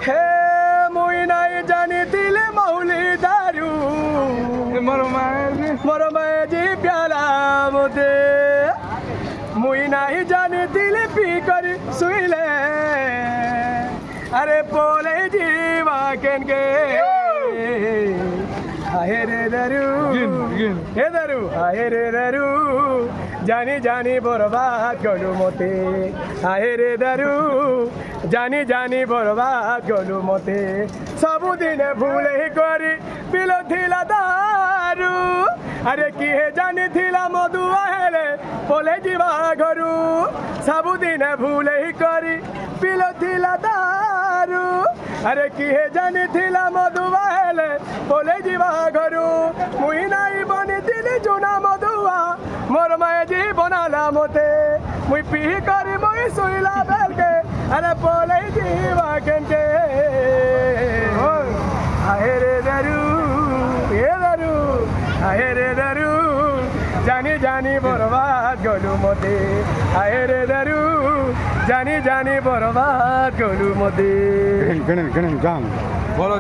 হে মুই নাই জানি দিলে মৌলি দারু মরমায় জি প্যালা মতে মুই নাই জানি দিলে পি করি শুইলে আরে পোলে জীবা কেনকে আহেরে দারু হে দারু আহেরে দারু জানি জানি বরবাদ গলু মতে আহেরে দারু জানি জানি বরবাদ গলু মতে ସବୁଦିନେ ভুলে করি পিল থিলা দারু আরে কি হে জানি থিলা মধুয়া হেলে পলে ଯିବା ঘরু ସବୁଦିନେ ভুলে করি পিল থিলা দারু আরে কি হে জানি থিলা মধুয়া হেলে পলে ଯିବା ঘরু মুই নাই বনিଥିଲି চুনা মধুয়া মোর মায়ে জি বনালা মতে মুই পি করি মুই শুইলা বেলকে আরে পলে ଯିବା কেনকে আহেরে দারু এ দারু আহেরে দারু জানি জানি বরবাদ গলু মতে আহেরে দারু জানি জানি বরবাদ গলু মতে গান বলো